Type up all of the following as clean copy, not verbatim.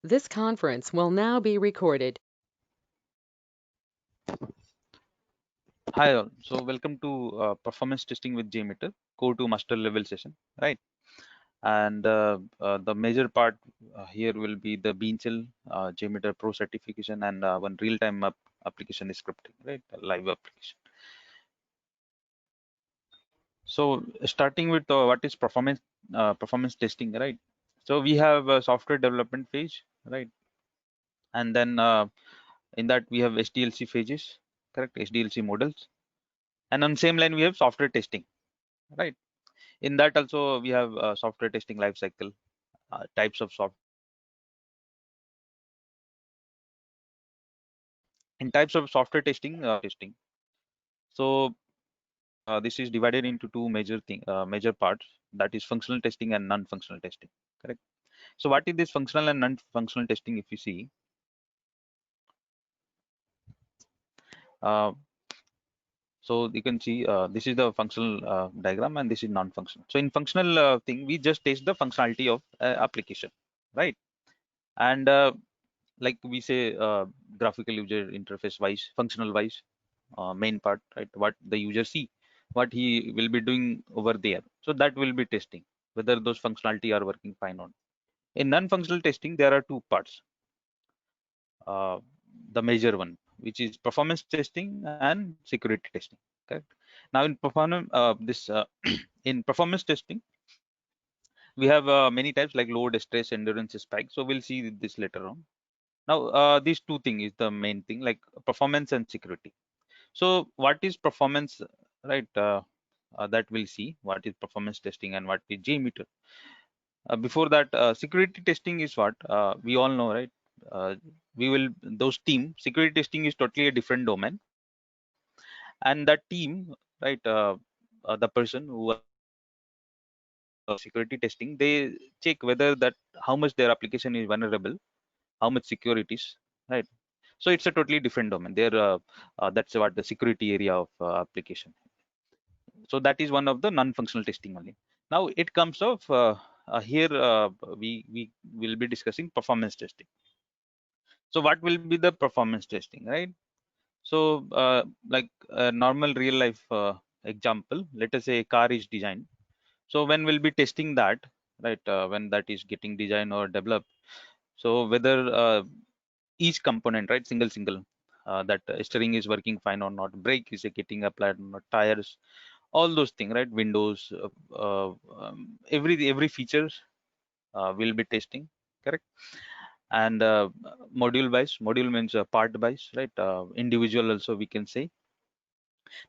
This conference will now be recorded. Hi all. So welcome to performance testing with JMeter, core to master level session, right? And the major part here will be the Beanshell JMeter Pro certification and one real-time application is scripting, right? A live application. So starting with what is performance testing, right? So we have a software development phase, right? And then in that we have SDLC phases, correct? SDLC models, and on same line we have software testing, right? In that also we have software testing lifecycle, types of software. In types of software testing. So this is divided into two major parts, that is functional testing and non-functional testing, correct? So what is this functional and non-functional testing? If you see, uh, so you can see this is the functional diagram and this is non-functional. So in functional thing, we just test the functionality of application, right? And like we say, graphical user interface wise, functional wise, main part, right? What the user see, what he will be doing over there. So that will be testing whether those functionality are working fine or not. In non-functional testing, there are two parts. Uh, the major one, which is performance testing and security testing. Correct. Now in performance, in performance testing, we have many types like load, stress, endurance, spike. So we'll see this later on. Now these two things is the main thing, like performance and security. So what is performance, right? That we'll see what is performance testing and what is JMeter. Before that, security testing is what we all know, right? We will those team security testing is totally a different domain, and that team, right? The person who security testing, they check whether that how much their application is vulnerable, how much secure it is, right? So it's a totally different domain. There, that's what the security area of application. So that is one of the non-functional testing only. Now it comes of here we will be discussing performance testing. So what will be the performance testing, right? So like a normal real life example, let us say a car is designed. So when we'll be testing that, right? When that is getting designed or developed, so whether each component, right, single that steering is working fine or not, brake is getting applied or not, tires, all those things, right? Windows, every features will be testing, correct? And module means part wise, right? Individual also we can say.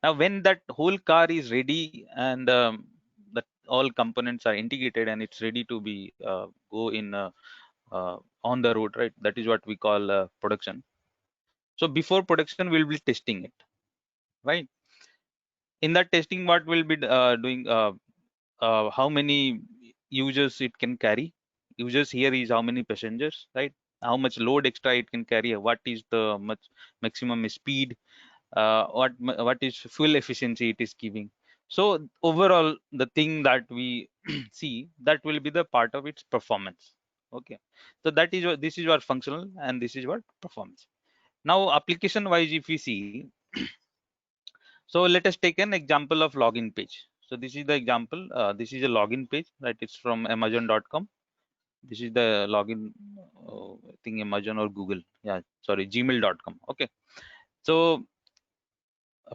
Now when that whole car is ready and that all components are integrated and it's ready to be go in on the road, right? That is what we call production. So before production we'll be testing it, right? In that testing, what we'll be doing, how many users it can carry. Users here is how many passengers, right? How much load extra it can carry, what is the much maximum speed, what is fuel efficiency it is giving. So overall the thing that we see, that will be the part of its performance. Okay, so that is what, this is what functional and this is what performance. Now application wise, if we see, so let us take an example of login page. So this is the example. This is a login page, right? It's from Amazon.com. This is the login thing, Amazon or Google. Yeah, sorry, Gmail.com. Okay. So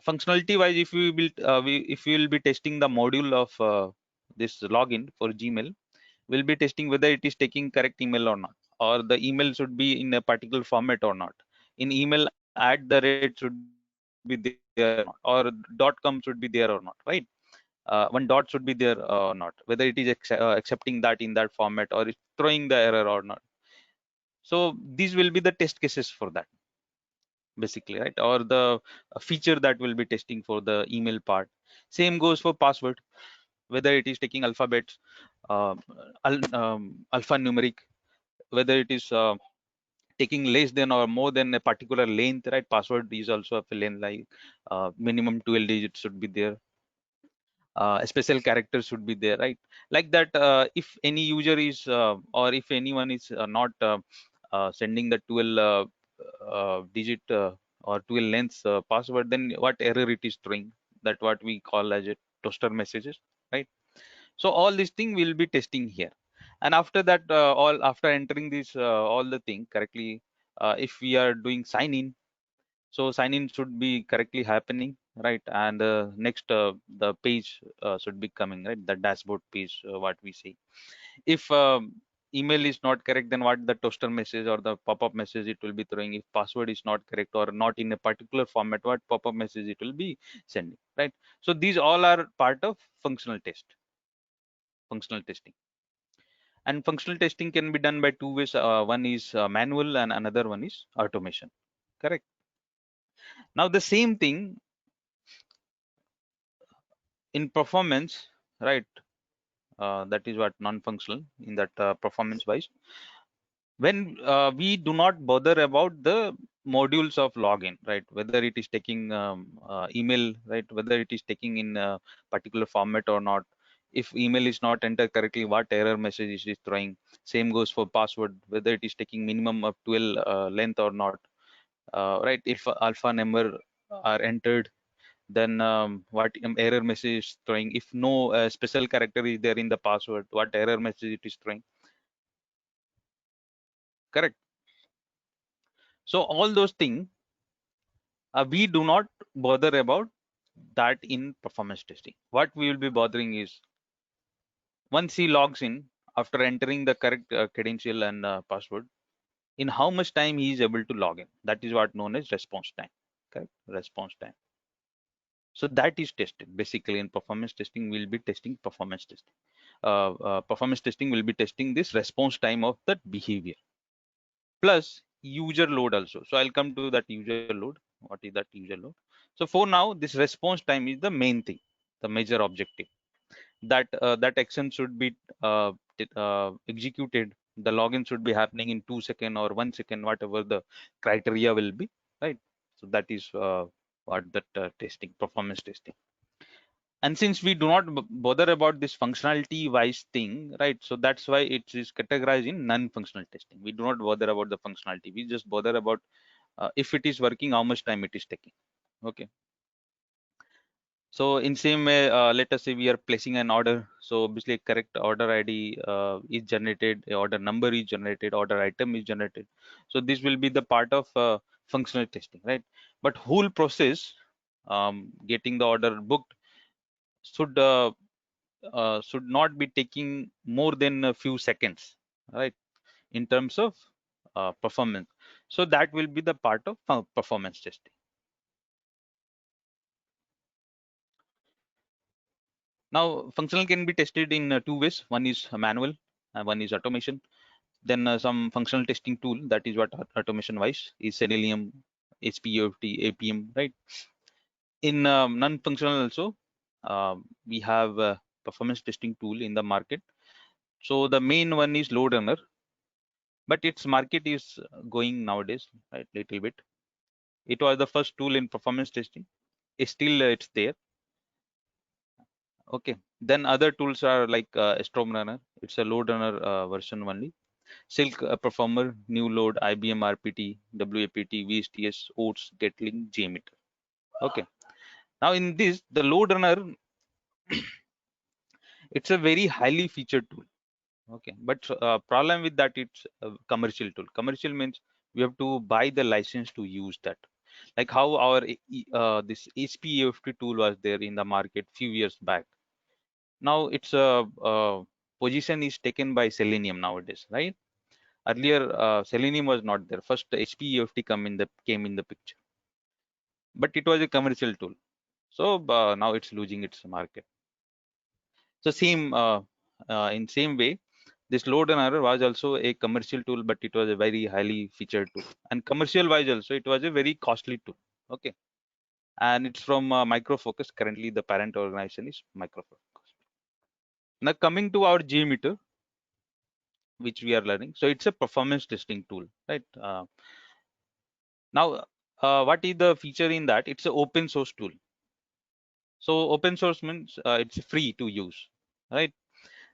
functionality wise, if we will, if we will be testing the module of this login for Gmail, we'll be testing whether it is taking correct email or not, or the email should be in a particular format or not. In email, at the rate should be there or not, or .com should be there or not, right? One dot should be there or not, whether it is accepting that in that format or it's throwing the error or not. So these will be the test cases for that, basically, right? Or the feature that will be testing for the email part. Same goes for password, whether it is taking alphabets, uh, alphanumeric, whether it is taking less than or more than a particular length, right? Password is also of a length, like minimum 12 digits should be there. Special characters should be there, right? Like that, if any user is or if anyone is not sending the 12 digit or 12 lengths password, then what error it is throwing, that what we call as a toaster messages, right? So all these thing will be testing here. And after that, all after entering this all the thing correctly, if we are doing sign in, so sign in should be correctly happening, right? And next the page should be coming, right? The dashboard page, what we see. If email is not correct, then what the toaster message or the pop-up message it will be throwing. If password is not correct or not in a particular format, what pop-up message it will be sending, right? So these all are part of functional testing. And functional testing can be done by two ways. One is manual and another one is automation, correct? Now the same thing in performance, right? That is what non-functional in that performance wise. When we do not bother about the modules of login, right? Whether it is taking email, right? Whether it is taking in a particular format or not. If email is not entered correctly, what error message is it throwing? Same goes for password, whether it is taking minimum of 12 length or not, right? If alpha number are entered, then what error message is throwing? If no special character is there in the password, what error message it is throwing, correct? So all those things we do not bother about that in performance testing. What we will be bothering is once he logs in after entering the correct credential and password, in how much time he is able to log in. That is what known as response time, correct? Response time. So that is tested basically in performance testing. We'll be testing performance testing. Performance testing will be testing this response time of that behavior plus user load also. So I'll come to that user load. What is that user load? So for now, this response time is the main thing, the major objective. That action should be executed. The login should be happening in 2 seconds or 1 second, whatever the criteria will be, right? So that is what that testing, performance testing. And since we do not bother about this functionality wise thing, right? So that's why it is categorized in non-functional testing. We do not bother about the functionality. We just bother about if it is working, how much time it is taking. Okay. So in same way, let us say we are placing an order. So obviously correct order ID is generated, order number is generated, order item is generated. So this will be the part of functional testing, right? But whole process, getting the order booked should not be taking more than a few seconds, right? In terms of performance. So that will be the part of performance testing. Now, functional can be tested in two ways. One is manual, one is automation. Then some functional testing tool, that is what automation wise is Selenium, HPUFT, APM, right? In non-functional also, we have a performance testing tool in the market. So the main one is load runner, but its market is going nowadays, right? Little bit. It was the first tool in performance testing. Still, it's there. Okay. Then other tools are like Storm Runner. It's a load runner version only. Silk Performer, New Load, IBM RPT, WAPT, VSTS, OATS, Gatling, JMeter. Okay. Now in this, the load runner, it's a very highly featured tool. Okay. But problem with that, it's a commercial tool. Commercial means we have to buy the license to use that. Like how our this HPAFT tool was there in the market few years back. Now it's a position is taken by Selenium nowadays, right? Earlier, Selenium was not there. First, HPEFT came in the picture, but it was a commercial tool. So now it's losing its market. So same in same way, this load runner was also a commercial tool, but it was a very highly featured tool. And commercial wise also, it was a very costly tool. Okay, and it's from Micro Focus. Currently, the parent organization is Micro Focus. Now coming to our JMeter, which we are learning. So it's a performance testing tool, right? Now, what is the feature in that? It's an open source tool. So open source means it's free to use, right?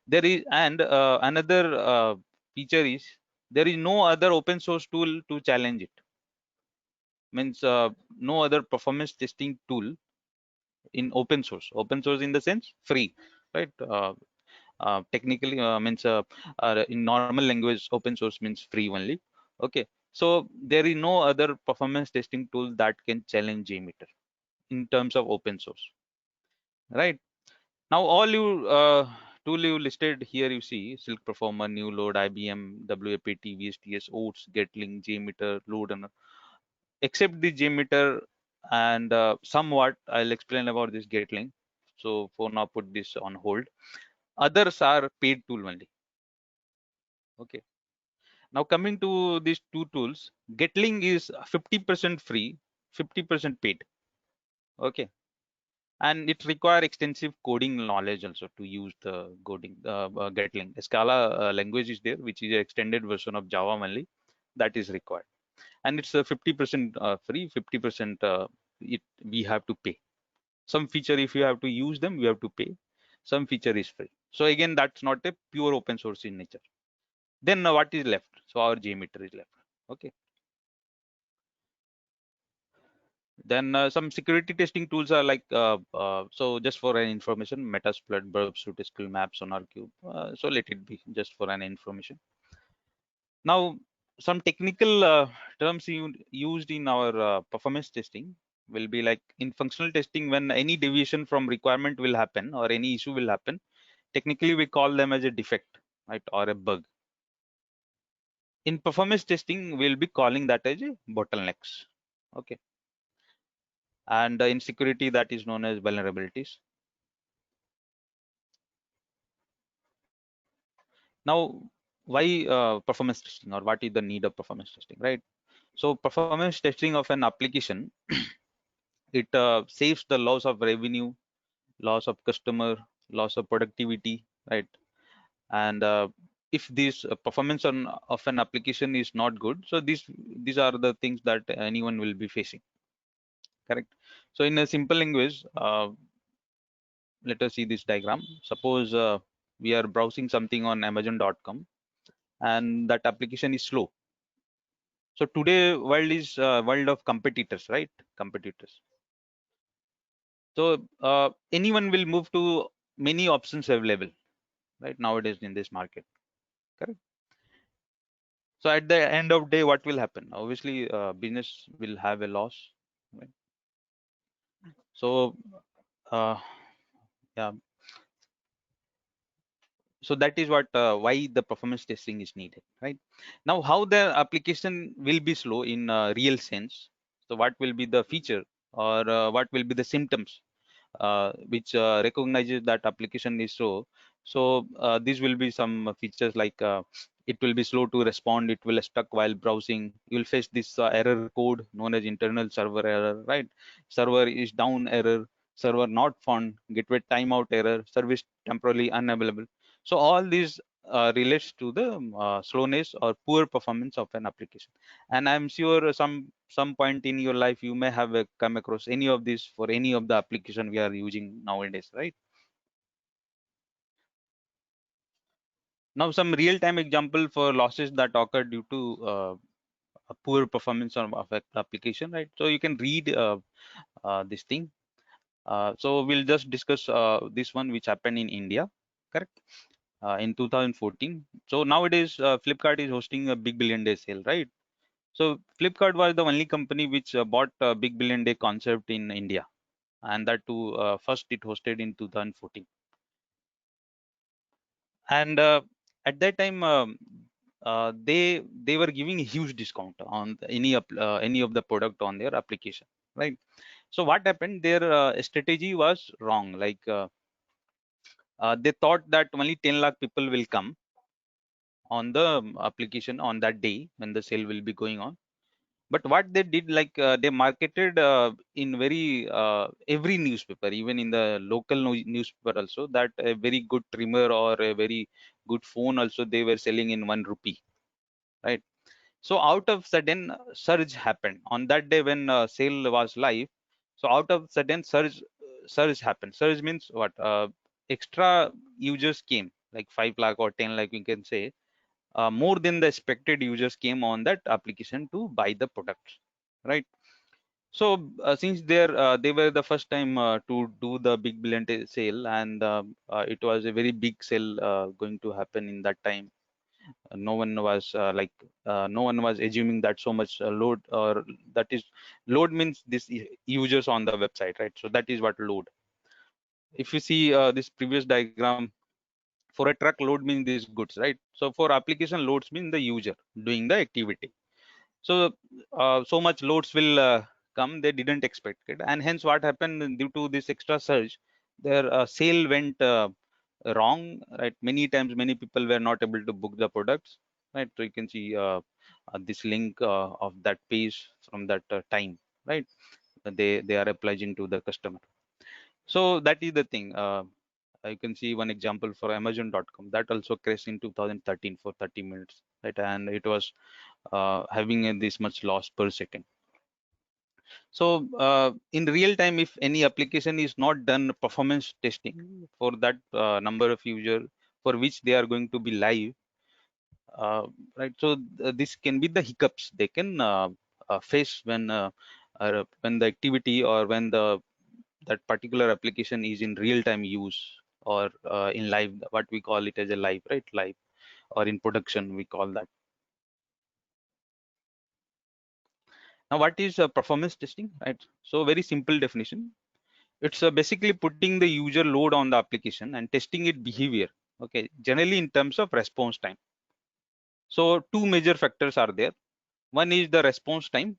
There is and another feature is There is no other open source tool to challenge it. Means no other performance testing tool in open source. Open source in the sense free, right? Technically means in normal language, open source means free only. Okay, so there is no other performance testing tool that can challenge JMeter in terms of open source, right? Now all you tool you listed here, you see Silk Performer, New Load, IBM, WAPT, VSTS, Oats, Gatling, JMeter, Load, and except the JMeter, and somewhat I'll explain about this Gatling. So for now, put this on hold. Others are paid tool only. Okay. Now coming to these two tools, Gatling is 50% free, 50% paid. Okay. And it require extensive coding knowledge also to use the coding Gatling. Scala language is there, which is an extended version of Java only, that is required. And it's 50% free, 50% it we have to pay. Some feature, if you have to use them, you have to pay. Some feature is free. So again, that's not a pure open source in nature. Then what is left? So our JMeter is left. Okay. Then some security testing tools are like so just for an information, Metasploit, Burp Suite, SQL Maps, SonarQube. So let it be just for an information. Now some technical terms used in our performance testing will be like in functional testing, when any deviation from requirement will happen or any issue will happen, technically we call them as a defect, right, or a bug. In performance testing, we'll be calling that as a bottlenecks. Okay. And in security, that is known as vulnerabilities. Now, why performance testing, or what is the need of performance testing, right? So performance testing of an application, it saves the loss of revenue, loss of customer, loss of productivity, right? And if this performance of an application is not good, so these are the things that anyone will be facing, correct? So in a simple language, let us see this diagram. Suppose we are browsing something on Amazon.com and that application is slow. So today world is world of competitors, right? Competitors. So anyone will move to many options available, right, nowadays in this market, correct? So at the end of day, what will happen? Obviously, business will have a loss, right? So uh, yeah, so that is what why the performance testing is needed, right? Now how the application will be slow in real sense, so what will be the feature, or what will be the symptoms which recognizes that application is slow? So these will be some features like it will be slow to respond, it will stuck while browsing, you will face this error code known as internal server error, right? Server is down error, server not found, gateway timeout error, service temporarily unavailable. So all these relates to the slowness or poor performance of an application. And I'm sure some point in your life you may have come across any of this for any of the application we are using nowadays, right? Now some real-time example for losses that occur due to a poor performance of an application, right? So you can read this thing. So we'll just discuss this one which happened in India, correct? In 2014. So nowadays Flipkart is hosting a big billion day sale, right? So Flipkart was the only company which bought a big billion day concept in India, and that too first it hosted in 2014. And at that time they were giving a huge discount on any of the product on their application, right? So what happened, their strategy was wrong. Like they thought that only 10 lakh people will come on the application on that day when the sale will be going on. But what they did, like they marketed in very every newspaper, even in the local newspaper also, that a very good trimmer or a very good phone also they were selling in 1 rupee, right? So out of sudden surge happened on that day when sale was live. So out of sudden surge happened. Surge means what? Extra users came, like 5 lakh or 10 lakh, we can say. more than the expected users came on that application to buy the products, right? So since they were the first time to do the big billion sale, and it was a very big sale going to happen in that time. No one was no one was assuming that so much load, or that is load means this users on the website, right? So that is what load. If you see this previous diagram, for a truck load means these goods, right? So for application loads mean the user doing the activity. So so much loads will come, they didn't expect it, and hence what happened due to this extra surge, their sale went wrong, right? Many times many people were not able to book the products, right? So you can see this link of that page from that time, right? They are applying to the customer. So that is the thing. You can see one example for Amazon.com that also crashed in 2013 for 30 minutes, right? And it was having this much loss per second. So in real time, if any application is not done performance testing for that number of user for which they are going to be live, right? So this can be the hiccups they can face when the activity, or when that particular application is in real time use, or in live, what we call it as a live, right? Live, or in production we call that. Now what is performance testing, right? So very simple definition. It's basically putting the user load on the application and testing its behavior, okay, generally in terms of response time. So two major factors are there. One is the response time,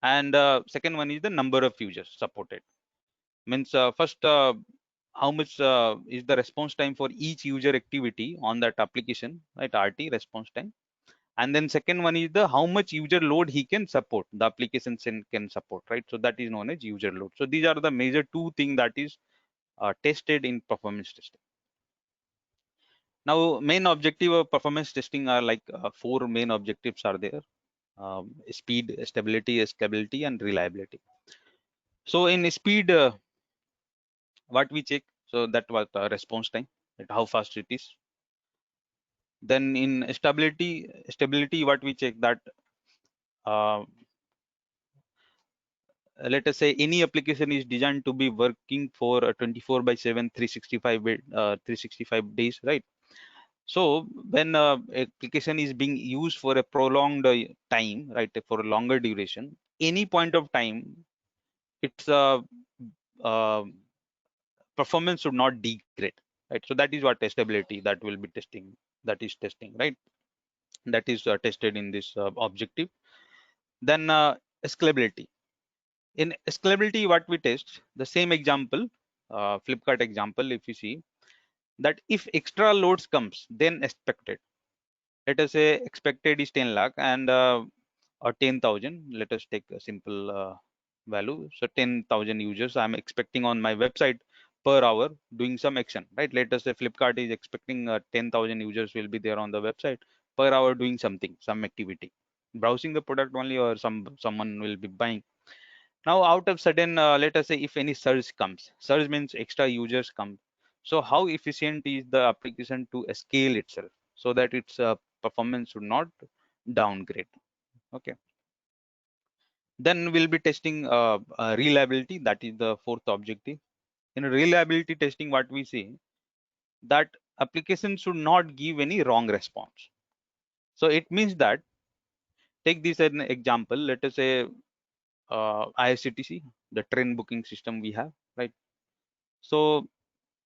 and second one is the number of users supported. Means first, how much is the response time for each user activity on that application, right? RT, response time. And then second one is the how much user load he can support, the application can support, right? So that is known as user load. So these are the major two things that is tested in performance testing. Now main objective of performance testing are like four main objectives are there: speed, stability, scalability, and reliability. So in speed, what we check, so that was response time, that how fast it is. Then in stability, what we check that uh, let us say any application is designed to be working for 24 by 7, 365 days, right? So when application is being used for a prolonged time, right, for a longer duration, any point of time, its uh, performance should not degrade, right? So that is what stability that will be testing, that is testing, right? That is tested in this objective. Then scalability. In scalability, what we test, the same example, Flipkart example, if you see that if extra loads comes then expected, let us say expected is 10 lakh and or 10,000, let us take a simple value. So 10,000 users I'm expecting on my website per hour doing some action, right? Let us say Flipkart is expecting 10,000 users will be there on the website per hour doing something, some activity, browsing the product only, or someone will be buying. Now out of sudden, let us say if any surge comes, surge means extra users come. So how efficient is the application to scale itself so that its performance should not downgrade? Okay. Then we'll be testing reliability. That is the fourth objective. In reliability testing, what we say that application should not give any wrong response. So it means that, take this as an example. Let us say IRCTC, the train booking system we have, right? So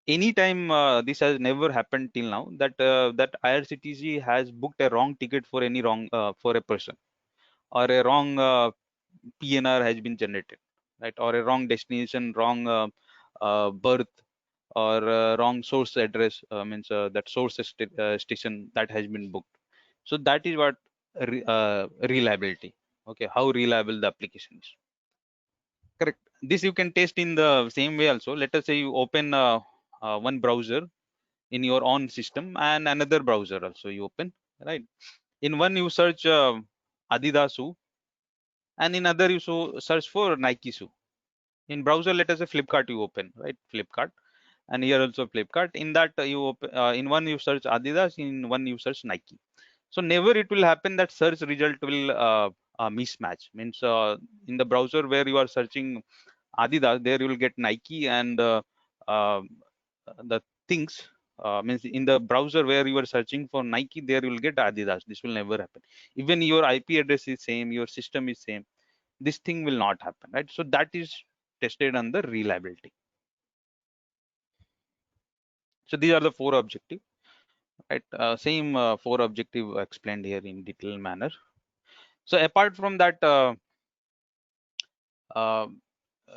anytime this has never happened till now that that IRCTC has booked a wrong ticket for any wrong for a person, or a wrong PNR has been generated, right? Or a wrong destination, wrong berth, or wrong source address, means that source station that has been booked. So that is what reliability. Okay, how reliable the application is. Correct. This you can test in the same way also. Let us say you open one browser in your own system and another browser also you open, right? In one you search Adidas shoe, and in other you search for Nike shoe. In browser, let us say Flipkart you open, right? Flipkart, and here also Flipkart. In that you open, in one you search Adidas, in one you search Nike. So never it will happen that search result will mismatch. Means in the browser where you are searching Adidas, there you will get Nike, and uh, the things means in the browser where you are searching for Nike, there you will get Adidas. This will never happen. Even your IP address is same, your system is same. This thing will not happen, right? So that is tested on the reliability. So these are the four objectives, right? Same four objective explained here in detailed manner. So apart from that, uh,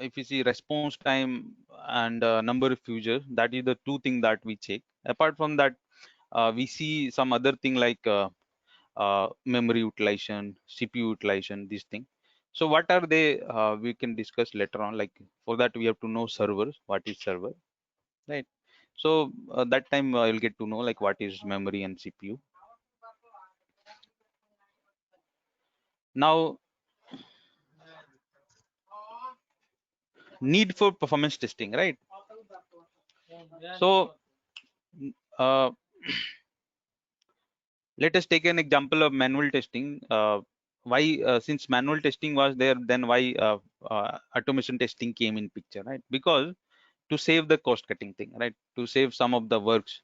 if you see response time and number of users, that is the two things that we check. Apart from that, we see some other thing like memory utilization, CPU utilization, these things. So what are they? We can discuss later on. Like for that, we have to know servers. What is server, right? So that time you'll get to know like what is memory and CPU. Now, need for performance testing, right? So uh, let us take an example of manual testing. Why, since manual testing was there, then why automation testing came in picture, right? Because to save the cost cutting thing, right? To save some of the works,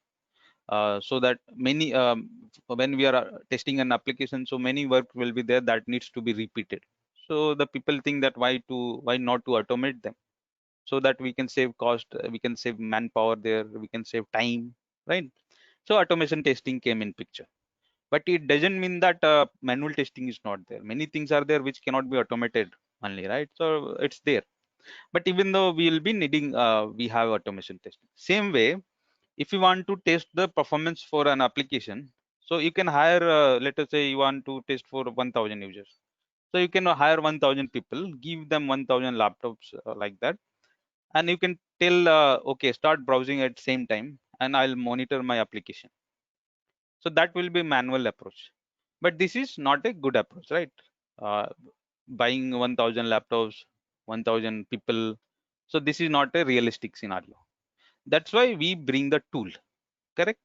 so that many when we are testing an application, so many work will be there that needs to be repeated. So the people think that why not to automate them, so that we can save cost, we can save manpower there, we can save time, right? So automation testing came in picture. But it doesn't mean that manual testing is not there. Many things are there which cannot be automated only, right? So it's there. But even though we will be needing, we have automation testing. Same way, if you want to test the performance for an application, so you can hire, let us say you want to test for 1000 users. So you can hire 1000 people, give them 1000 laptops like that, and you can tell, okay, start browsing at same time, and I'll monitor my application. So that will be manual approach. But this is not a good approach, right? uh, Buying 1000 laptops, 1000 people, so this is not a realistic scenario. That's why we bring the tool, correct?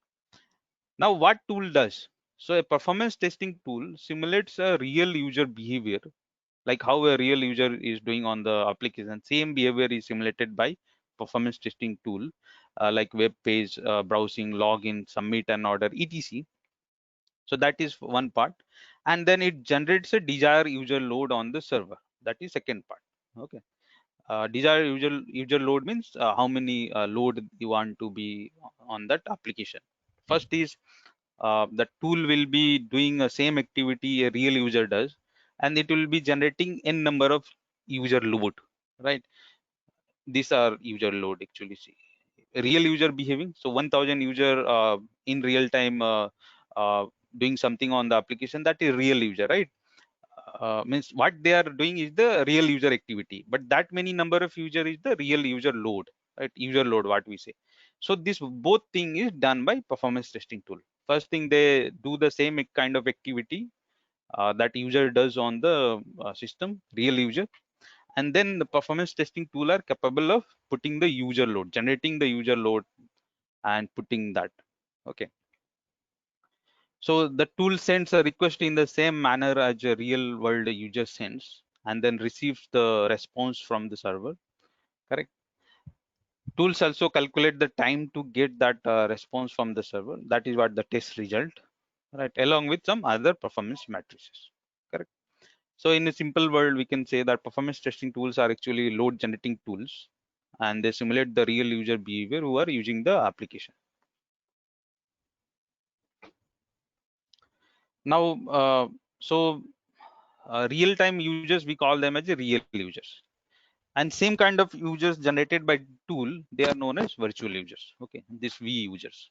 Now what tool does? So a performance testing tool simulates a real user behavior, like how a real user is doing on the application. Same behavior is simulated by performance testing tool, like web page, browsing, login, submit an order, etc. So that is one part. And then it generates a desired user load on the server. That is second part. Okay. Desired user load means how many load you want to be on that application. First is the tool will be doing the same activity a real user does, and it will be generating n number of user load, right? These are user load actually. See, real user behaving. So 1000 user in real time uh, doing something on the application, that is real user, right? Means what they are doing is the real user activity, but that many number of user is the real user load, right? User load, what we say. So this both thing is done by performance testing tool. First thing, they do the same kind of activity that user does on the system, real user, and then the performance testing tool are capable of putting the user load, generating the user load and putting that. Okay. So the tool sends a request in the same manner as a real world user sends, and then receives the response from the server, correct? Tools also calculate the time to get that response from the server. That is what the test result, right? Along with some other performance matrices, correct? So in a simple world, we can say that performance testing tools are actually load generating tools, and they simulate the real user behavior who are using the application. Now, so real-time users, we call them as a real users. And same kind of users generated by tool, they are known as virtual users. Okay, this V users,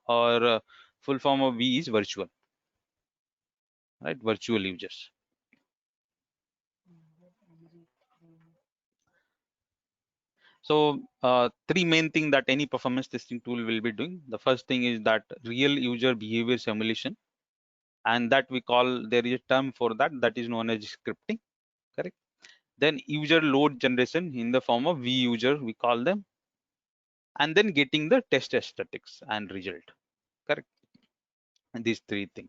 or full form of V is virtual, right? Virtual users. So three main thing that any performance testing tool will be doing. The first thing is that real user behavior simulation, and that we call, there is a term for that, that is known as scripting, correct? Then user load generation in the form of V user, we call them, and then getting the test aesthetics and result, correct? these three things.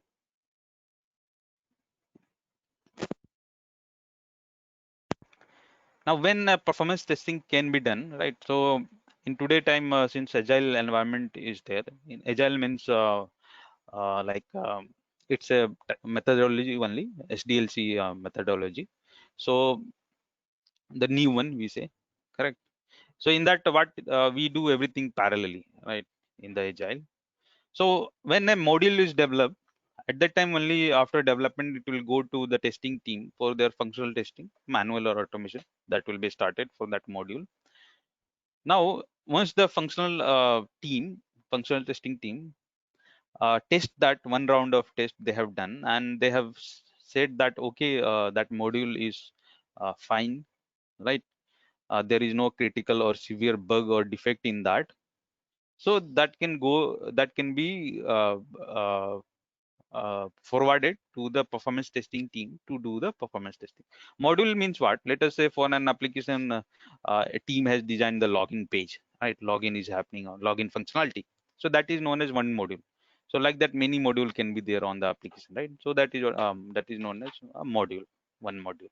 Now, when performance testing can be done, right? So in today time, since agile environment is there, in agile means like it's a methodology only, SDLC methodology. So the new one we say, correct? So in that, what we do everything parallelly, right? In the agile. So when a module is developed, at that time only after development, it will go to the testing team for their functional testing, manual or automation that will be started for that module. Now, once the functional testing team, test that one round of test they have done, and they have said that okay, that module is fine, right? There is no critical or severe bug or defect in that. So that can be forwarded to the performance testing team to do the performance testing. Module means what? Let us say for an application, a team has designed the login page, right? Login is happening on login functionality. So that is known as one module. So like that, many module can be there on the application, right? So that is known as a module, one module.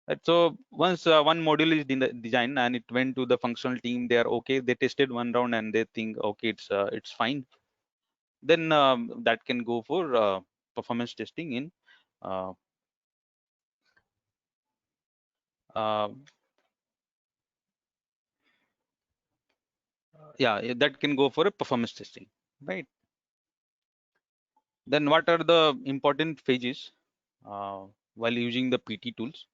Right. So once one module is designed and it went to the functional team, they are okay. They tested one round and they think okay, it's fine. Then that can go for performance testing in uh, uh, that can go for a performance testing, right? Then what are the important phases while using the PT tools?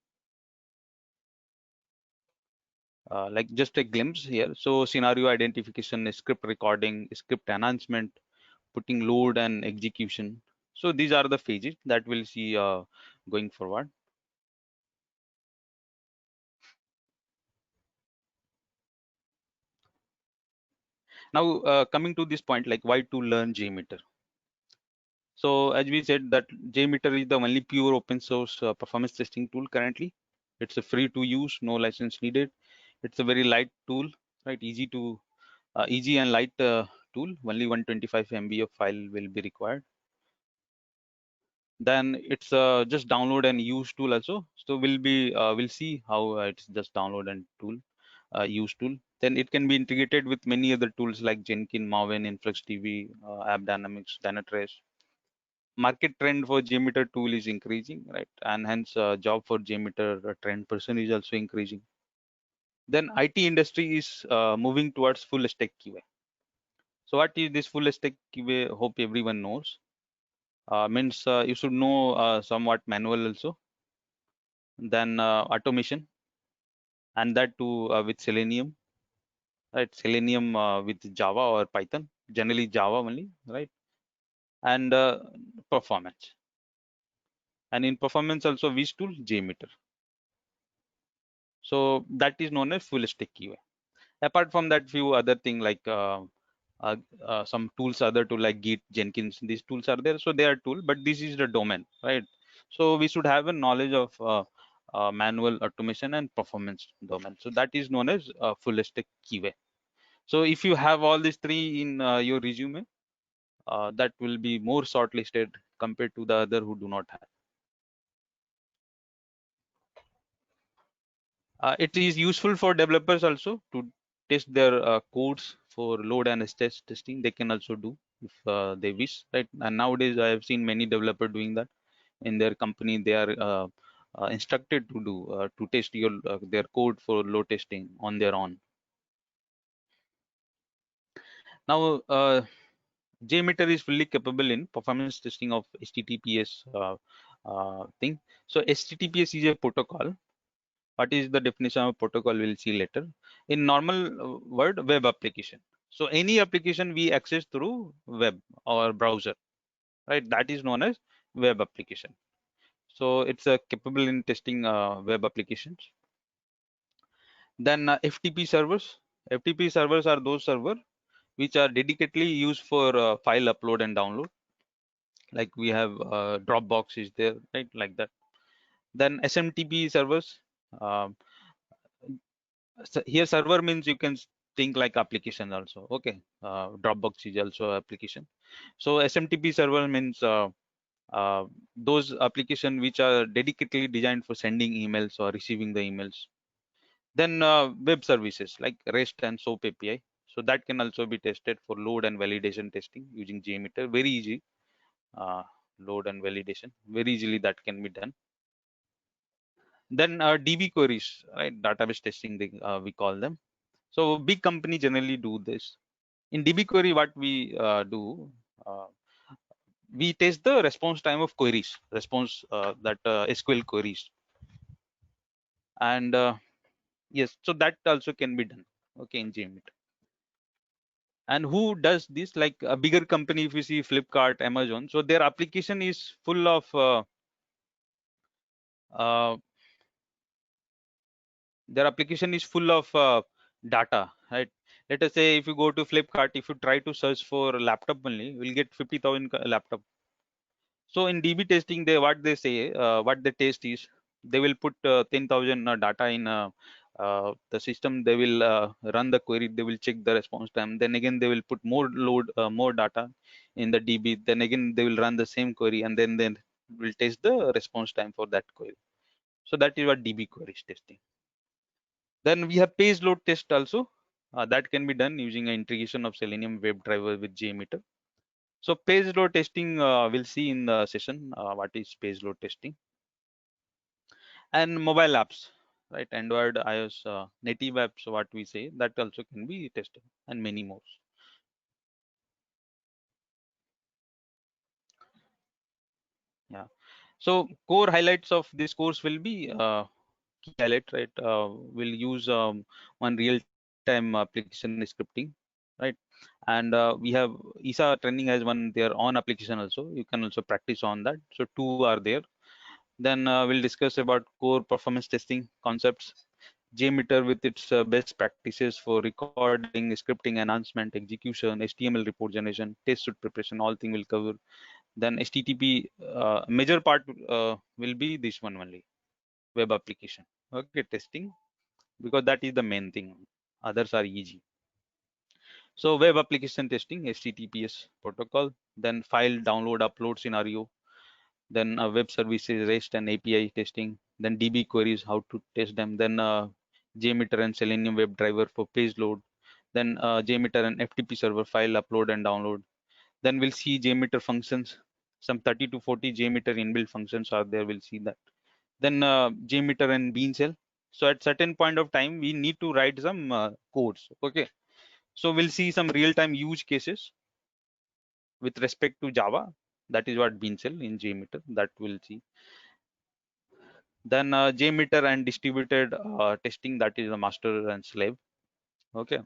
Like just a glimpse here. So scenario identification, script recording, script enhancement, putting load and execution. So these are the phases that we'll see going forward. Now coming to this point, like why to learn JMeter. So as we said that JMeter is the only pure open source performance testing tool currently. It's a free to use, no license needed. It's a very light tool, right? Easy and light tool. Only 125 MB of file will be required. Then it's just download and use tool also. So we'll see how it's just download and use tool. Then it can be integrated with many other tools like Jenkins, Maven, InfluxDB, AppDynamics, Dynatrace. Market trend for JMeter tool is increasing, right? And hence job for JMeter trend person is also increasing. Then IT industry is moving towards full stack QA. So what is this full stack QA? Hope everyone knows. Means you should know somewhat manual also. Then automation, and that too with Selenium, right? Selenium with Java or Python, generally Java only, right? And performance. And in performance also, which tool? JMeter. So that is known as full stack QA. Apart from that, few other thing like some tools, other tool like Git, Jenkins, these tools are there. So they are tool, but this is the domain, right? So we should have a knowledge of manual automation and performance domain. So that is known as full stack QA. So if you have all these three in your resume, that will be more shortlisted compared to the other who do not have. It is useful for developers also to test their codes for load and stress testing. They can also do if they wish, right? And nowadays I have seen many developers doing that in their company. They are instructed to do to test their code for load testing on their own. Now JMeter is fully capable in performance testing of HTTPS thing. So HTTPS is a protocol. What is the definition of protocol? We'll see later. In normal word, web application. So any application we access through web or browser, right? That is known as web application. So it's capable in testing web applications. Then FTP servers. FTP servers are those servers which are dedicatedly used for file upload and download. Like we have Dropbox is there, right? Like that. Then SMTP servers. Um, so here server means you can think like application also. Okay, Dropbox is also application. So SMTP server means those application which are dedicatedly designed for sending emails or receiving the emails. Then web services like REST and SOAP API. So that can also be tested for load and validation testing using JMeter. Very easy. Load and validation, very easily that can be done. Then DB queries, right? Database testing, we call them. So big company generally do this. In DB query, what we do, uh, we test the response time of queries, response that SQL queries, and yes, so that also can be done. Okay, in JMeter. And who does this? Like a bigger company, if you see Flipkart, Amazon, so their application is full of uh, their application is full of data, right? Let us say if you go to Flipkart, if you try to search for laptop only, you will get 50,000 laptop. So in DB testing, what they say, what the test is, they will put 10,000 data in the system. They will run the query. They will check the response time. Then again, they will put more load, more data in the DB. Then again, they will run the same query, and then will test the response time for that query. So that is what DB query is testing. Then we have page load test also. That can be done using an integration of Selenium WebDriver with JMeter. So page load testing, we'll see in the session what is page load testing. And mobile apps, right? Android, iOS, native apps, what we say, that also can be tested, and many more. Yeah. So core highlights of this course will be key highlight, right? We'll use one real-time application scripting, right? And we have ESA training has one their own application also. You can also practice on that. So two are there. Then we'll discuss about core performance testing concepts, JMeter with its best practices for recording, scripting, enhancement, execution, HTML report generation, test suite preparation, all thing will cover. Then HTTP, major part will be this one only, web application. Okay, testing, because that is the main thing. Others are easy. So web application testing, HTTPS protocol, then file download upload scenario, then web services REST and API testing, then DB queries, how to test them, then JMeter and Selenium WebDriver for page load, then JMeter and FTP server file upload and download. Then we'll see JMeter functions, some 30 to 40 JMeter inbuilt functions are there, we'll see that. Then JMeter and Bean Cell. So at certain point of time, we need to write some codes, okay? So we'll see some real-time use cases with respect to Java. That is what Bean Cell in JMeter, that we'll see. Then JMeter and distributed testing, that is the master and slave. Okay.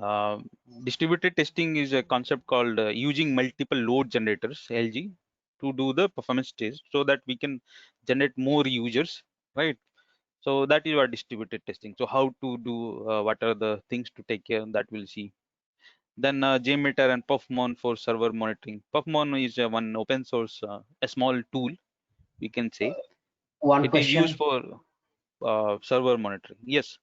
Uh, Distributed testing is a concept called using multiple load generators, LG, to do the performance test so that we can generate more users, right? So that is what distributed testing. So how to do, what are the things to take care, that we'll see. Then JMeter and Puffmon for server monitoring. Puffmon is one open source, a small tool, we can say. One It is used question. for server monitoring. Yes.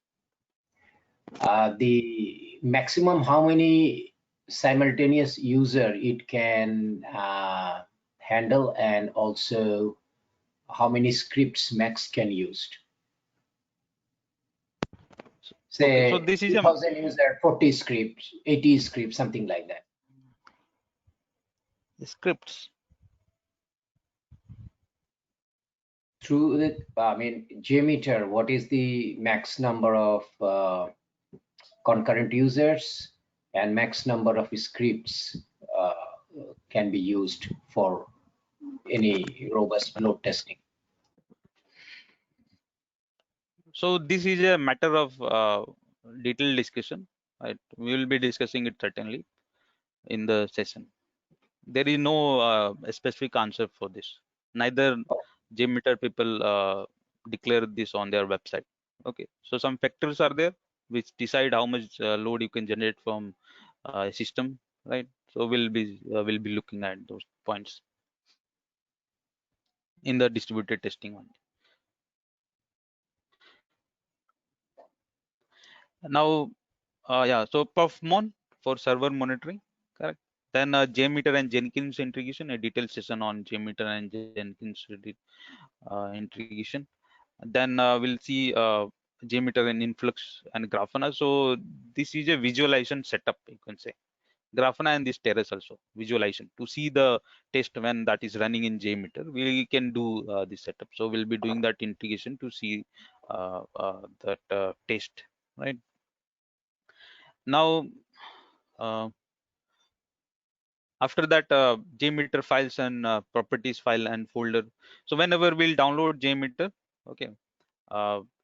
The maximum how many simultaneous user it can handle, and also how many scripts max can used? Okay. So Say this is a 2000 user, 40 scripts, 80 scripts, something like that. scripts. Through the, I mean, JMeter, what is the max number of concurrent users and max number of scripts uh, can be used for any robust load testing? So this is a matter of detailed discussion. Right? We will be discussing it certainly in the session. There is no specific answer for this. Neither JMeter people declare this on their website. Okay. So some factors are there which decide how much load you can generate from a system, right? So we'll be looking at those points in the distributed testing one. Now Yeah, so Puffmon for server monitoring, correct. Then JMeter and Jenkins integration, a detailed session on JMeter and Jenkins integration. Then we'll see JMeter and Influx and Grafana. So this is a visualization setup, you can say. Grafana and this Terrace also visualization to see the test when that is running in JMeter. We can do this setup. So we'll be doing that integration to see that test, right? Now, uh, after that, JMeter files and properties file and folder. So whenever we'll download JMeter, okay,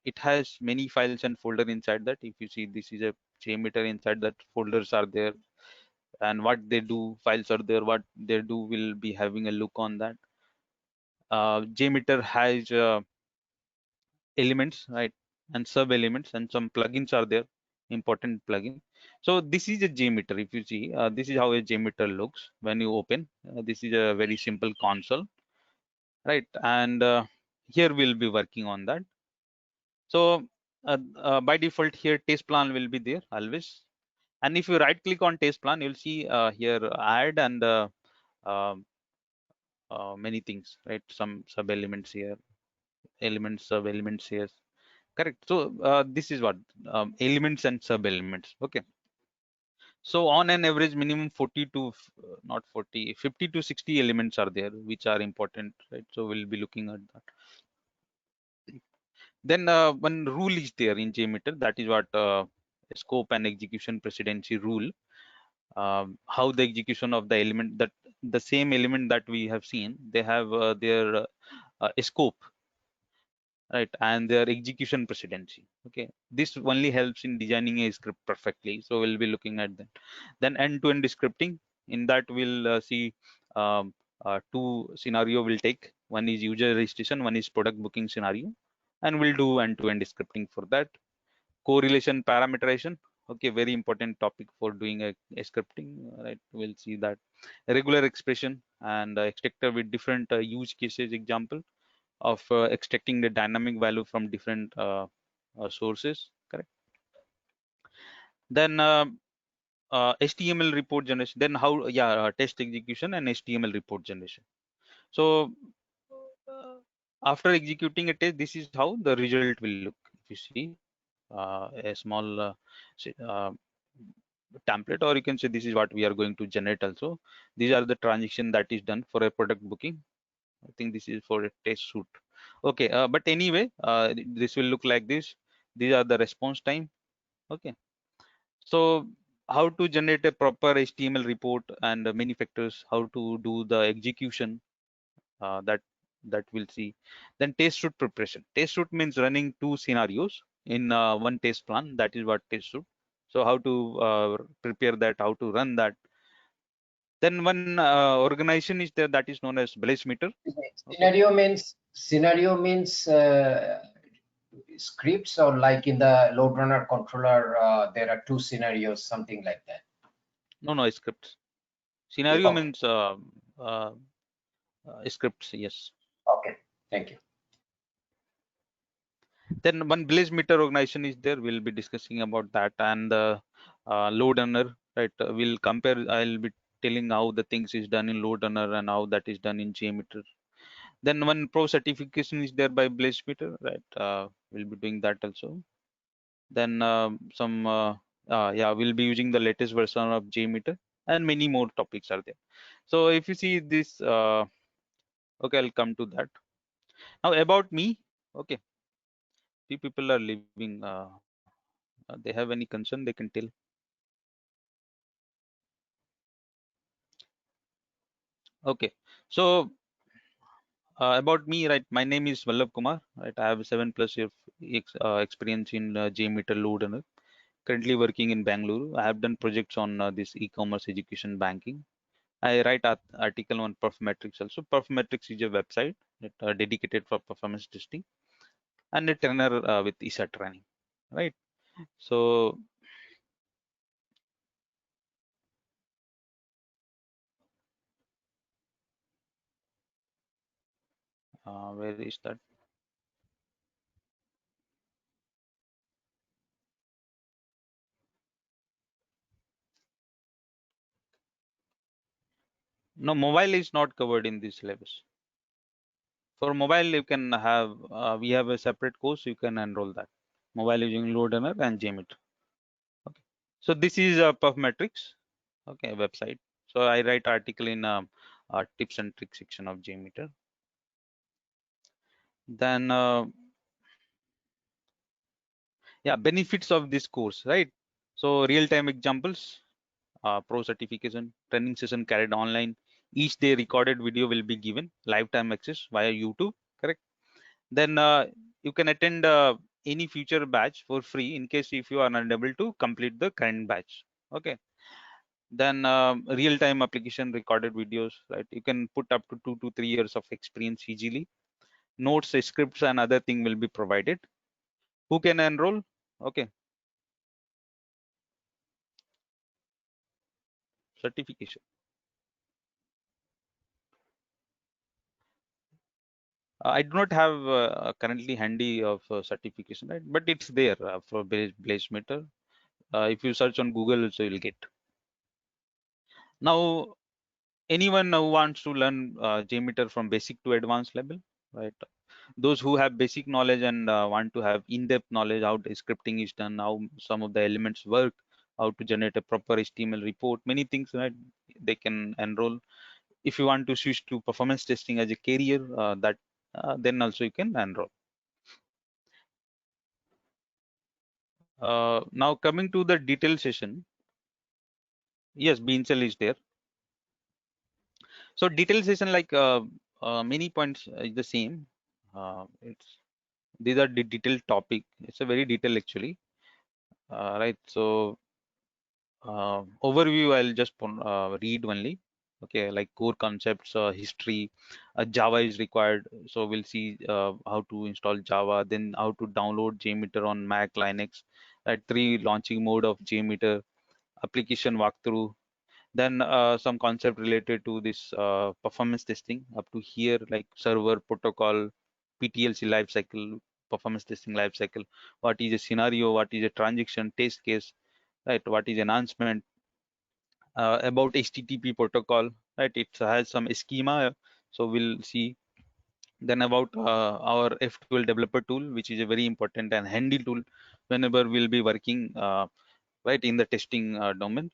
it has many files and folder inside that. If you see, this is a JMeter. Inside that folders are there, and what they do, files are there. What they do, will be having a look on that. JMeter has elements, right, and sub elements, and some plugins are there, important plugin. So this is a JMeter. If you see, this is how a JMeter looks when you open. This is a very simple console, right? And here we'll be working on that. So by default here test plan will be there always. And if you right click on test plan, you'll see here add and um, many things, right? Some sub elements here, elements, sub elements here. Correct. So this is what elements and sub elements. Okay. So on an average, minimum 40 to not 40, 50 to 60 elements are there, which are important, right? So we'll be looking at that. Then one rule is there in JMeter, that is what scope and execution precedency rule. How the execution of the element, that the same element that we have seen, they have their scope, right, and their execution precedency. Okay, this only helps in designing a script perfectly. So we'll be looking at that. Then end-to-end scripting. In that we'll see two scenario will take. One is user registration, one is product booking scenario, and we'll do end-to-end scripting for that. Correlation parameterization, okay, very important topic for doing a scripting, right? We'll see that. Regular expression and extractor with different use cases, example of extracting the dynamic value from different sources, correct. Then HTML report generation, then how, yeah, test execution and HTML report generation. So uh, after executing a test, this is how the result will look. If you see a small template, or you can say this is what we are going to generate also. These are the transaction that is done for a product booking. I think this is for a test suit. Okay, but anyway, this will look like this. These are the response time. Okay, so how to generate a proper HTML report and many factors, how to do the execution, that we'll see. Then test suite preparation. Test suite means running two scenarios in one test plan. That is what test suite. So how to prepare that, how to run that. Then one organization is there that is known as Blazemeter. Okay. Scenario means scripts, or like in the load runner controller, there are two scenarios, something like that. No, scripts. Scenario Okay. means uh, scripts. Yes. Okay. Thank you. Then one Blazemeter organization is there. We'll be discussing about that, and load runner, right? We'll compare. I'll be telling how the things is done in load runner and how that is done in JMeter. Then one pro certification is there by Blazemeter, right? We'll be doing that also. Then some yeah, we'll be using the latest version of JMeter, and many more topics are there. So if you see this, okay, I'll come to that. Now about me, okay, few people are leaving. They have any concern, they can tell. Okay, so about me, right? My name is Vallabh Kumar, right? I have 7+ year experience in JMeter load runner. Currently working in Bangalore. I have done projects on this e-commerce education banking. I write article on Performetrics also. Performetrics is a website that dedicated for performance testing, and a trainer with ESA training, right? So where is that? No, mobile is not covered in this syllabus. For mobile, you can have, we have a separate course, you can enroll that. Mobile using LoadRunner and JMeter. Okay. So this is a Puffmetrics, okay, website. So I write article in tips and tricks section of JMeter. Then, yeah, benefits of this course, right? So real-time examples, pro certification, training session carried online. Each day recorded video will be given lifetime access via YouTube, correct? Then you can attend any future batch for free in case if you are unable to complete the current batch. Okay. Then real-time application recorded videos, right? You can put up to 2 to 3 years of experience easily. Notes, scripts, and other thing will be provided. Who can enroll? Okay. Certification. I do not have currently handy of certification, right? But it's there for Blazemeter. If you search on Google, so you'll get. Now, anyone who wants to learn JMeter from basic to advanced level, right? Those who have basic knowledge and want to have in-depth knowledge how the scripting is done, how some of the elements work, how to generate a proper HTML report, many things, right? They can enroll. If you want to switch to performance testing as a career, then also you can enroll. Now coming to the detailed session, yes, Beancel is there. So detailed session, like many points is the same. It's these are the detailed topic. It's a very detailed actually, right? So overview, I'll just read only. Okay, like core concepts, history, Java is required. So we'll see how to install Java, then how to download JMeter on Mac, Linux, right? 3 launching mode of JMeter, application walkthrough, then some concept related to this performance testing up to here, like server protocol, PTLC lifecycle, performance testing lifecycle. What is a scenario? What is a transaction test case? Right? What is enhancement? About HTTP protocol, right? It has some schema, so we'll see. Then about our F12 developer tool, which is a very important and handy tool whenever we'll be working right in the testing domain.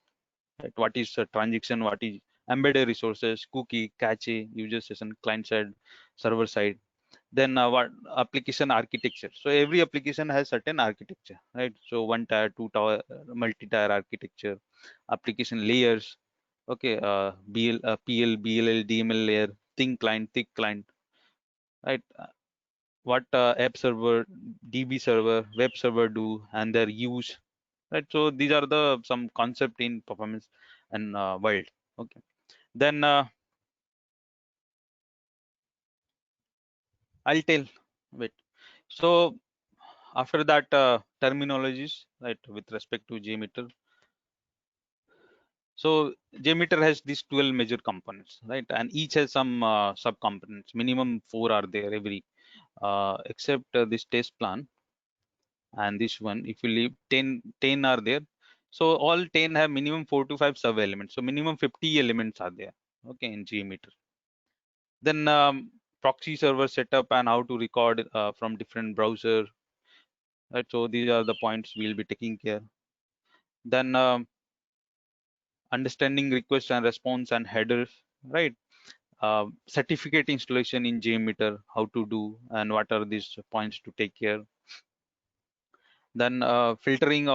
Right? What is a transaction? What is embedded resources, cookie, cache, user session, client side, server side. Then what application architecture? So every application has certain architecture, right? So one tier, two tier, multi-tier architecture, application layers. Okay, PL, BLL, DML layer, thin client, thick client, right? What app server, DB server, web server do, and their use, right? So these are the some concept in performance and world. Okay, then I'll tell. Wait. So after that, terminologies, right, with respect to JMeter. So JMeter has these 12 major components, right, and each has some sub components. Minimum 4 are there every, except this test plan and this one. If you leave 10 are there. So all 10 have minimum 4 to 5 sub elements. So minimum 50 elements are there. Okay, in JMeter. Then proxy server setup and how to record from different browser. Right, so these are the points we'll be taking care. Then understanding request and response and headers, right? Certificate installation in JMeter, how to do and what are these points to take care. Then filtering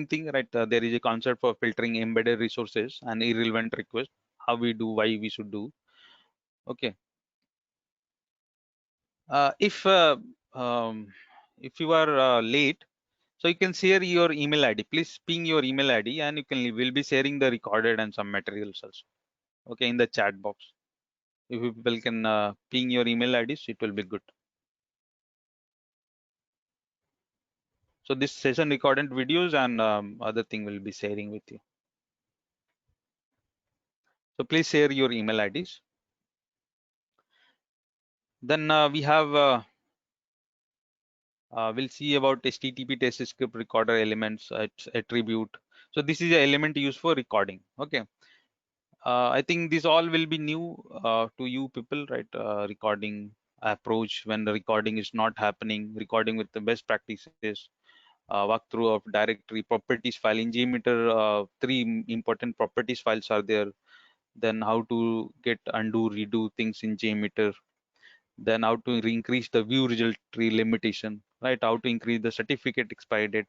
thing, right? There is a concept for filtering embedded resources and irrelevant requests, how we do, why we should do. Okay. If if you are late, so you can share your email ID. Please ping your email ID, and you can will be sharing the recorded and some materials also. Okay, in the chat box. If you people can ping your email IDs, it will be good. So this session recorded videos and other thing will be sharing with you. So please share your email IDs. Then we have we'll see about HTTP test script recorder elements, its attribute. So this is an element used for recording. Okay. I think this all will be new to you people, right? Recording approach when the recording is not happening, recording with the best practices, walkthrough of directory properties file in JMeter. Three important properties files are there. Then how to get undo redo things in JMeter. Then how to increase the view result tree limitation, right? How to increase the certificate expiry date.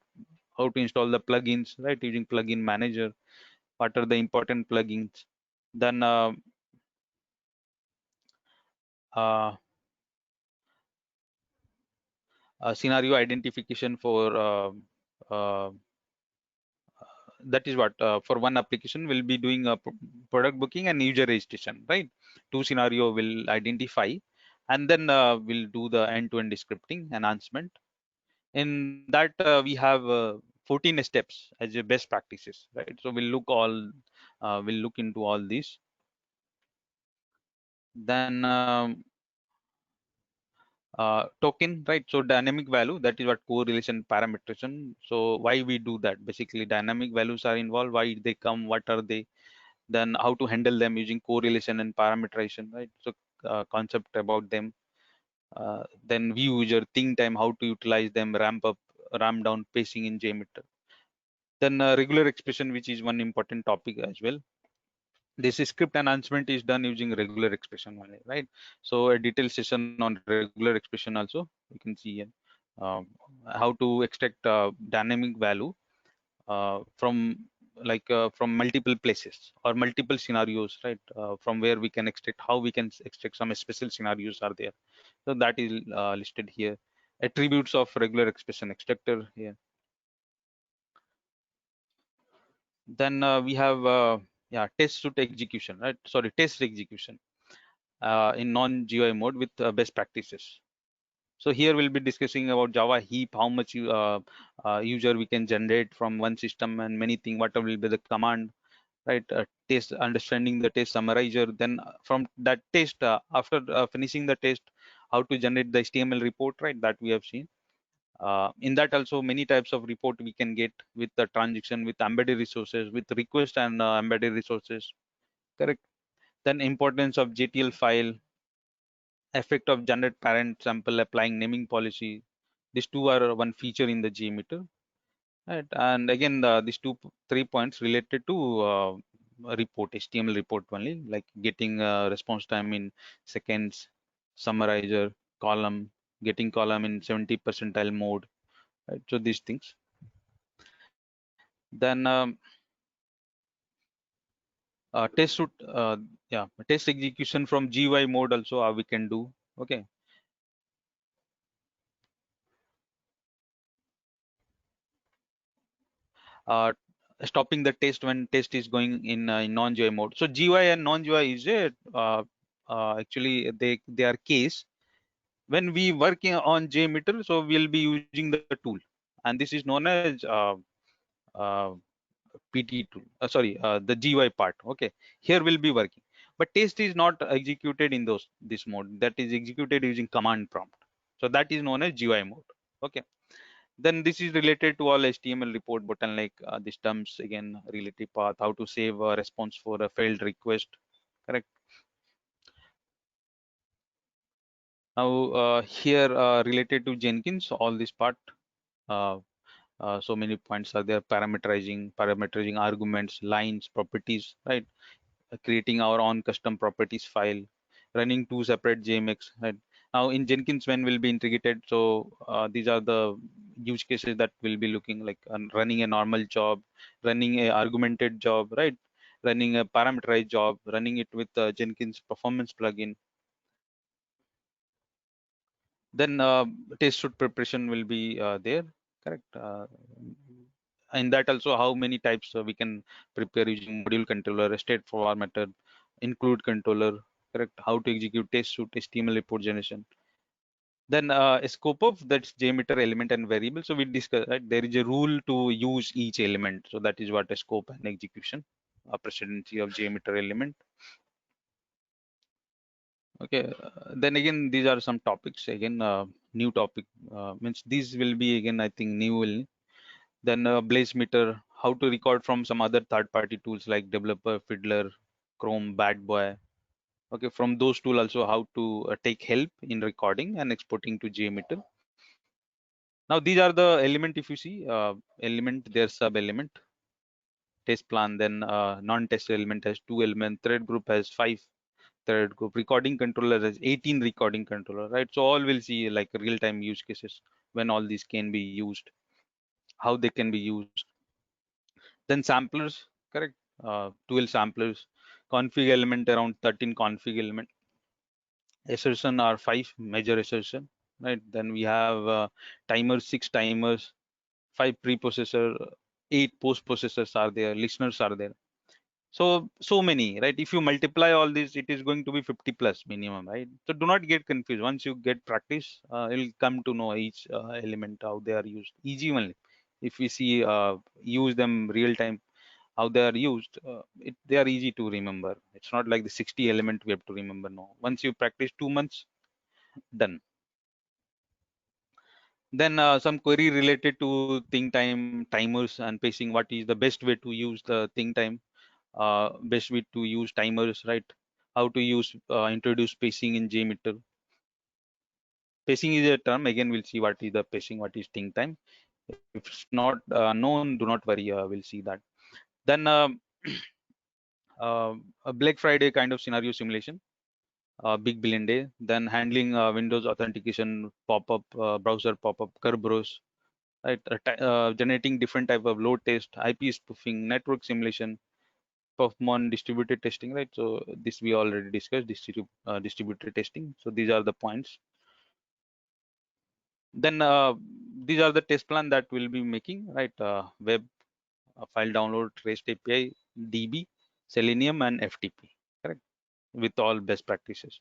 How to install the plugins, right? Using plugin manager. What are the important plugins? Then uh, scenario identification for uh, that is what for one application we'll be doing a product booking and user registration, right? Two scenario will identify, and then we'll do the end-to-end scripting enhancement. In that we have 14 steps as a best practices, right? So we'll look into all these. Then token, right? So dynamic value, that is what correlation parameterization. So why we do that? Basically dynamic values are involved, why they come, what are they, then how to handle them using correlation and parameterization, right? So concept about them. Then view user think time, how to utilize them, ramp up, ramp down pacing in JMeter. Then regular expression, which is one important topic as well. This script enhancement is done using regular expression only, right? So a detailed session on regular expression also you can see here. Um, how to extract dynamic value from from multiple places or multiple scenarios, right? From where we can extract, how we can extract some special scenarios are there. So that is listed here. Attributes of regular expression extractor here. Then we have yeah, test suite execution, right? Sorry, test execution in non-GUI mode with best practices. So here we'll be discussing about Java heap, how much user we can generate from one system and many things, what will be the command, right? Test, understanding the test summarizer. Then from that test, after finishing the test, how to generate the HTML report, right? That we have seen. In that also many types of report we can get with the transaction, with embedded resources, with request and embedded resources, correct? Then importance of JTL file, effect of generate parent sample, applying naming policy. These two are one feature in the JMeter, right? And again, these 3 points related to report, HTML report only, like getting response time in seconds, summarizer, column, getting column in 70 percentile mode, right? So these things. Then test should, yeah, test execution from GUI mode also we can do, okay? uh, Stopping the test when test is going in non-GUI mode. So GUI and non-GUI is a actually they are case when we working on JMeter. So we'll be using the tool, and this is known as uh, PT tool. Sorry, the GUI part. Okay, here will be working, but test is not executed in this mode. That is executed using command prompt. So that is known as GUI mode. Okay. Then this is related to all HTML report button, like these terms again, relative path, how to save a response for a failed request, correct? Now here related to Jenkins, all this part, uh, so many points are there: parameterizing arguments, lines, properties, right? Creating our own custom properties file, running two separate JMX, right? Now in Jenkins, when will be integrated, so these are the use cases that will be looking like running a normal job, running a argumented job, right? Running a parameterized job, running it with Jenkins performance plugin. Then test suite preparation will be there, correct? In that also, how many types we can prepare using module controller, a straightforward method, include controller, correct? How to execute test suite, HTML report generation. Then a scope of that's JMeter element and variable. So we discuss, right? There is a rule to use each element. So that is what a scope and execution, precedency of JMeter element. Okay, then again, these are some topics. Again, new topic means these will be again, I think, new. Then Blaze meter, how to record from some other third-party tools like Developer, Fiddler, Chrome, Bad Boy. Okay, from those tools also how to take help in recording and exporting to JMeter. Now these are the element. If you see element, their sub element, test plan, then non-test element has 2 elements, thread group has 5 thread group, recording controller has 18 recording controller, right? So all will see like real-time use cases when all these can be used, how they can be used. Then samplers, correct? 12 samplers, config element around 13 config element, assertion are 5 major assertion, right? Then we have timers, 6 timers, 5 preprocessor, 8 post processors are there, listeners are there. So many, right? If you multiply all this, it is going to be 50 plus minimum, right? So do not get confused. Once you get practice, you'll come to know each element, how they are used. Easy only. If we see use them real time, how they are used, they are easy to remember. It's not like the 60 element we have to remember. No, once you practice 2 months, done. Then some query related to think time, timers and pacing. What is the best way to use the think time? Best way to use timers, right? How to use introduce pacing in JMeter. Pacing is a term. Again, we'll see what is the pacing, what is think time. If it's not known, do not worry. We'll see that. Then a Black Friday kind of scenario simulation. Big Billion Day, then handling Windows authentication, pop-up, browser pop-up, Kerberos, right? Generating different type of load test, IP spoofing, network simulation, perform distributed testing, right? So this we already discussed, distributed testing. So these are the points. Then these are the test plan that we'll be making, right? Web file download, REST API, DB, Selenium, and FTP, correct? With all best practices.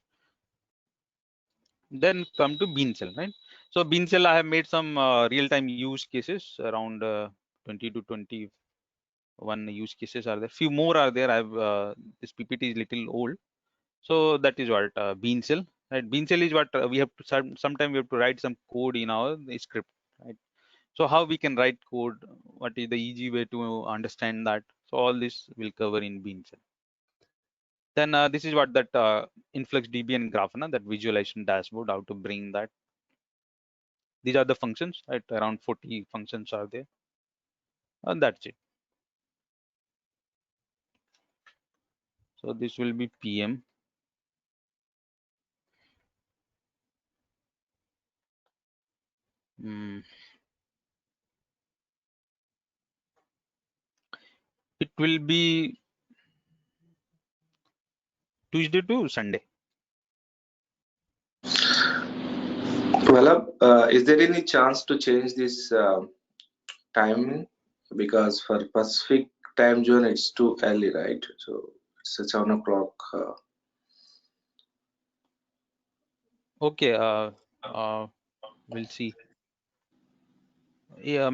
Then come to Beancell, right? So Beancell, I have made some real-time use cases around 20 to 21 use cases are there. Few more are there. This PPT is little old, so that is what Beancell. Right? Beancell is what we have to sometime we have to write some code in our script, right? So how we can write code? What is the easy way to understand that? So all this will cover in Beancell. Then this is what that InfluxDB and Grafana, that visualization dashboard, how to bring that. These are the functions, right? Around 40 functions are there, and that's it. So this will be PM. It will be Tuesday to Sunday. Well, is there any chance to change this timing? Because for Pacific time zone, it's too early, right? So it's 7 o'clock. Okay, we'll see. Yeah,